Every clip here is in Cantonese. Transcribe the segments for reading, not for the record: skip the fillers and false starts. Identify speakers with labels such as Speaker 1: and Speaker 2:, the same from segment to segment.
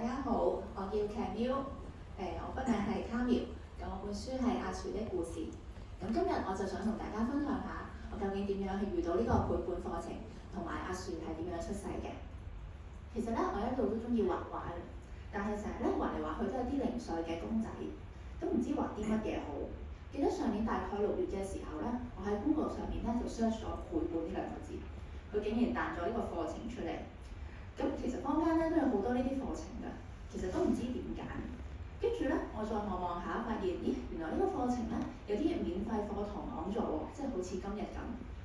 Speaker 1: 家好，我叫 Camille，我筆名係 Camille，咁我本書係阿樹的故事。咁今日我就想同大家分享下，我究竟點樣去遇到呢個繪本課程，同埋阿樹係點樣出世嘅。其實咧，我一路都中意畫畫嘅，但係成日咧畫嚟畫去都係啲零碎嘅公仔，都唔知畫啲乜嘢好。記得上年大概6月嘅時候咧，我喺 Google 上面咧就 search 咗繪本呢兩個字，佢竟然彈咗呢個課程出嚟。咁其實坊間咧都有好多呢啲課程㗎，其實都唔知點揀。跟住咧，我再望下，發現咦，原來呢個課程咧有啲免費課堂講座喎，即係好似今日咁，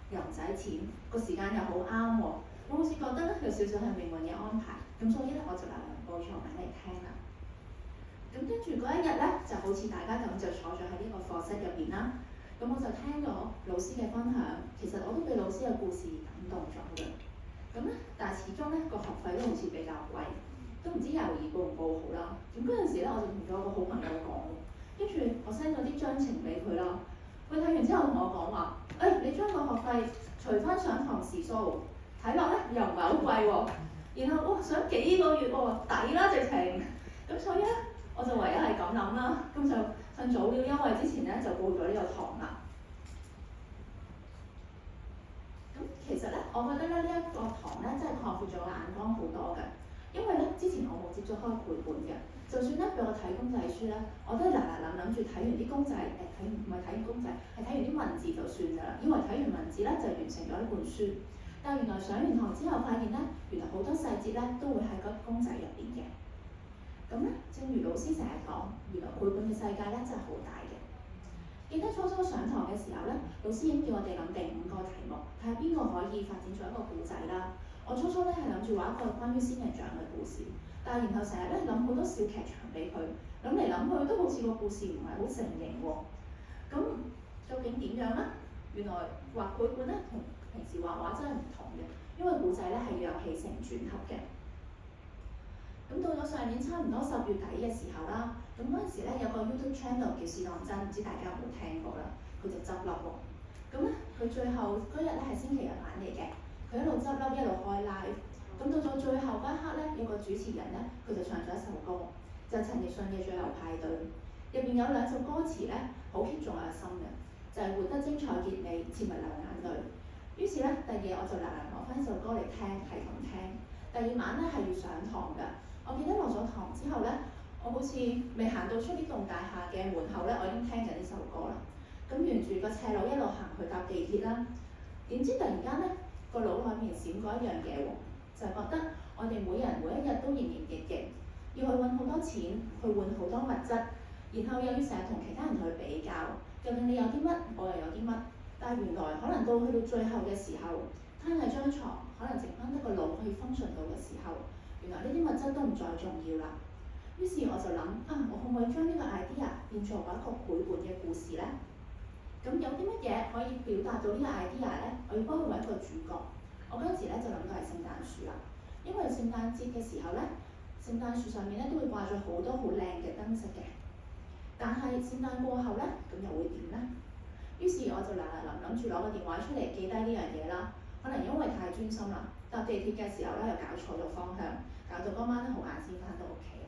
Speaker 1: 又唔使錢，個時間又好啱喎。我好似覺得咧有少少係命運嘅安排，咁所以咧我就報咗名嚟聽啦。咁跟住嗰一日咧，就好似大家咁就坐咗喺呢個課室入邊啦。咁我就聽咗老師嘅分享，其實我都俾老師嘅故事感動咗嘅。咁咧，但係始終咧個學費都好似比較貴，都唔知猶豫報唔報好啦。咁嗰陣時咧，我就同咗個好朋友講，跟住我 send 咗啲章程俾佢啦。佢睇完之後同我講話，你將個學費除翻上堂時數，睇落咧又唔係好貴喎。然後我想幾個月喎，抵啦直情。咁所以咧，我就唯有係咁諗啦。咁就趁早鳥優惠之前咧，就報咗呢個堂啦。其實咧，我覺得咧呢一個堂咧真係擴闊咗我眼光好多嘅，因為咧之前我冇接觸開繪本嘅，就算咧俾我睇公仔書咧，我都諗住睇完啲公仔，唔係睇完公仔，係睇完啲文字就算㗎啦，以為睇完文字咧就完成咗一本書，但係原來上完堂之後發現咧，原來好多細節咧都會喺個公仔入邊嘅。咁咧，正如老師成日講，原來繪本嘅世界咧真係好大嘅。記得初上堂嘅時候咧，老師已經叫我哋諗定5個題目，睇下邊個可以發展做一個故仔啦。我初咧係諗住畫一個關於仙人掌嘅故事，但係然後成日咧諗好多小劇場俾佢，諗嚟諗去都好似個故事唔係好成型喎。咁究竟點樣咧？原來畫繪本咧同平時畫畫真係唔同嘅，因為故仔咧係要有起承轉合嘅。咁到咗上年差唔多10月底嘅時候啦，咁嗰陣時咧有個 YouTube channel 叫試當真，唔知大家有冇聽過啦？佢就執笠喎。咁咧佢最後嗰日咧係星期日晚嚟嘅，佢一路執笠一路開 live。咁到咗最後嗰一刻咧，有個主持人咧佢就唱咗一首歌，就陳奕迅嘅《最後派對》，入邊有2首歌詞咧好 hit 中我嘅心嘅，就係活得精彩結尾，切勿流眼淚。於是咧第二日我就攞翻首歌嚟聽，係咁聽。第二晚咧係要上堂㗎。我記得落咗堂之後咧，我好似未行到出呢棟大廈嘅門口咧，我已經聽緊呢首歌啦。咁沿住個斜路一路行去搭地鐵啦，點知突然間咧個腦海面閃過一樣嘢喎，就係覺得我哋每人每一日都營營役役，要去揾好多錢，去換好多物質，然後又要成日同其他人去比較，究竟你有啲乜，我又有啲乜，但係原來可能到去到最後嘅時候，攤喺張床，可能剩翻一個腦可以 function 到嘅時候，原來呢啲物質都唔再重要啦。於是我就諗我可唔可以將呢個 idea 變做一個繪本嘅故事咧？咁有啲乜嘢可以表達到呢個 idea 咧？我要幫佢揾一個主角。我嗰陣時咧就諗到係聖誕樹啦，因為聖誕節嘅時候咧，聖誕樹上面咧都會掛咗好多好靚嘅燈飾嘅。但係聖誕過後咧，咁又會點咧？於是我就諗住攞個電話出嚟記低呢樣嘢啦。可能因為太專心啦，搭地鐵嘅時候咧又搞錯咗方向，搞到嗰晚咧好晏先翻到屋企。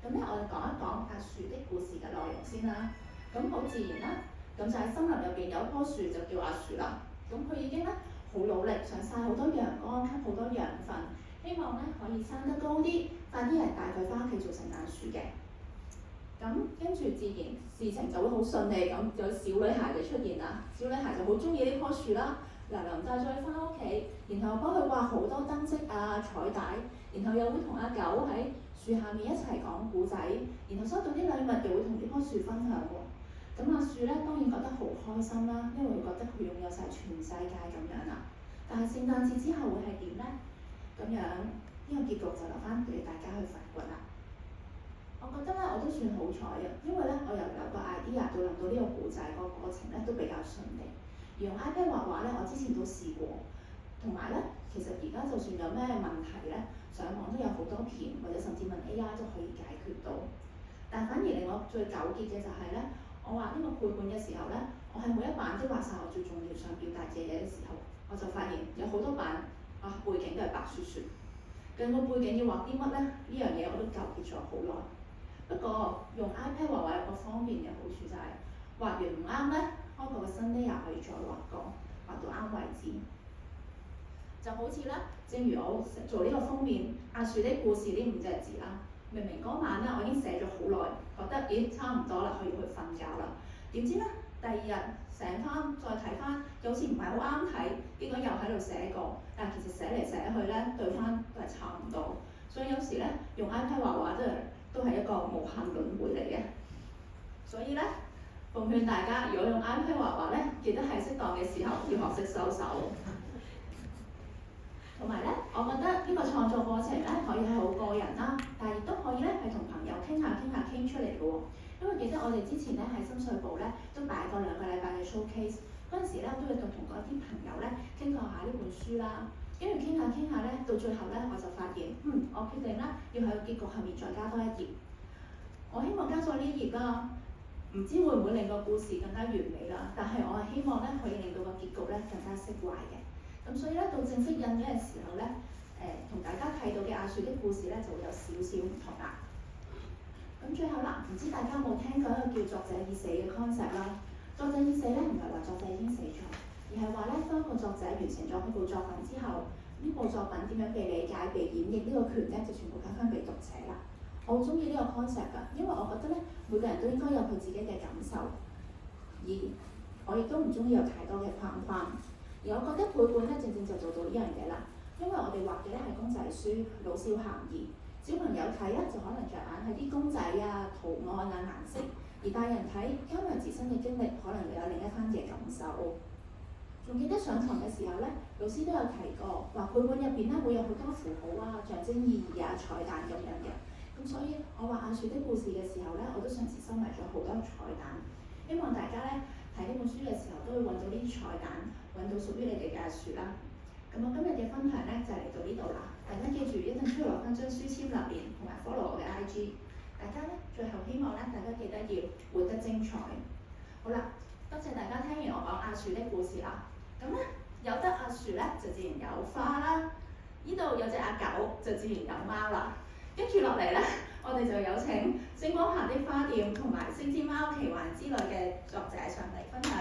Speaker 1: 咁咧我哋講一講阿樹的故事嘅內容先啦。咁好自然啦，咁就喺森林入邊有一棵樹就叫阿樹啦。咁佢已經咧好努力，想曬好多陽光，吸好多養分，希望咧可以生得高啲，快啲人帶佢翻屋企做聖誕樹嘅。咁跟住自然事情就會好順利，咁有小女孩嘅出現啦。小女孩就好中意呢棵樹啦。嗱，帶咗佢翻屋企，然後幫佢掛好多燈飾啊、彩帶，然後又會同阿狗喺樹下面一齊講故仔，然後收到啲禮物又會同呢棵樹分享喎。咁阿樹咧當然覺得好開心啦，因為佢覺得佢擁有晒全世界咁樣啦。但係聖誕節之後會係點咧？咁樣呢個結局就留翻俾大家去發掘啦。我覺得咧我都算好彩嘅，因為咧我由有個 idea 到諗到呢個故仔個過程咧都比較順利。而用 iPad 畫畫咧，我之前都試過，同埋咧，其實而家就算有咩問題咧，上網都有好多片，或者甚至問 AI 都可以解決到。但反而令我最糾結嘅就係咧，我畫呢個繪本嘅時候咧，我係每一版都畫晒我最重要想表達嘅嘢嘅時候，我就發現有好多版背景都係白雪雪，究竟個背景要畫啲乜咧？呢樣嘢我都糾結咗好耐。不過用 iPad 畫畫有個方便嘅好處就係、畫完唔啱咧，開個新 layer 可以再畫過，畫到啱為止。就好似咧，正如我做呢個封面《阿樹的故事》呢5隻字啦，明明嗰晚咧我已經寫咗好耐，覺得咦差唔多啦，可以去瞓覺啦。點知咧第2日醒翻再睇翻，又好似唔係好啱睇，結果又喺度寫過，但係其實寫嚟寫去咧對翻都係差唔多。所以有時咧用 iPad 畫畫都係一個無限輪迴嚟嘅。所以咧奉勸大家，如果用 iPad 畫畫咧，記得喺適當嘅時候要學識收手。同埋咧，我覺得呢個創作過程咧可以係好個人啦，但係亦都可以咧係同朋友傾出嚟嘅喎。因為記得我哋之前咧喺深水埗咧都擺過2個禮拜嘅 showcase，嗰陣時咧都會同嗰啲朋友咧傾過下呢本書啦，跟住傾下咧，到最後咧我就發現，我決定啦要喺個結局後面再加多1頁。我希望加咗呢頁啦，唔知會唔會令個故事更加完美啦，但係我係希望咧可以令到個結局咧更加釋懷嘅。咁所以咧，到正式印嘅時候咧，同大家睇到嘅阿樹的故事咧就會有少少唔同啦。咁最後啦，唔知大家有冇聽過一個叫作者已死嘅 concept 啦？作者已死咧，唔係話作者已經死咗，而係話咧，當個作者完成咗佢部作品之後，呢部作品點樣被理解、被演繹呢個權咧，就全部交翻俾讀者啦。我好中意呢個 concept 㗎，因為我覺得咧，每個人都應該有佢自己嘅感受，而我亦都唔中意有太多嘅框框。而我覺得繪本咧，正就做到呢樣嘢啦，因為我哋畫嘅咧係公仔書，老少咸宜。小朋友睇咧就可能着眼喺啲公仔啊、圖案啊、顏色，而大人睇加埋自身嘅經歷，可能會有另一番嘅感受。仲記得上堂嘅時候咧，老師都有提過，話繪本入邊咧會有好多符號啊、象徵意義啊、彩蛋咁樣嘅。咁所以我畫阿樹的故事嘅時候咧，我都嘗試收埋咗好多彩蛋，希望大家咧睇呢本書嘅時候都會揾到呢啲彩蛋。揾到屬於你哋嘅阿樹啦。咁我今日嘅分享咧就嚟到呢度啦。大家記住一陣出嚟攞翻張書籤留言，同埋 follow 我嘅 IG。大家咧最後希望咧大家記得要活得精彩。好啦，多謝大家聽完我講阿樹的故事啦。咁咧有得阿樹咧就自然有花啦。呢度有隻阿狗就自然有貓啦。跟住落嚟咧，我哋就有請星光下的花店同埋星之貓奇幻之旅嘅作者上嚟分享。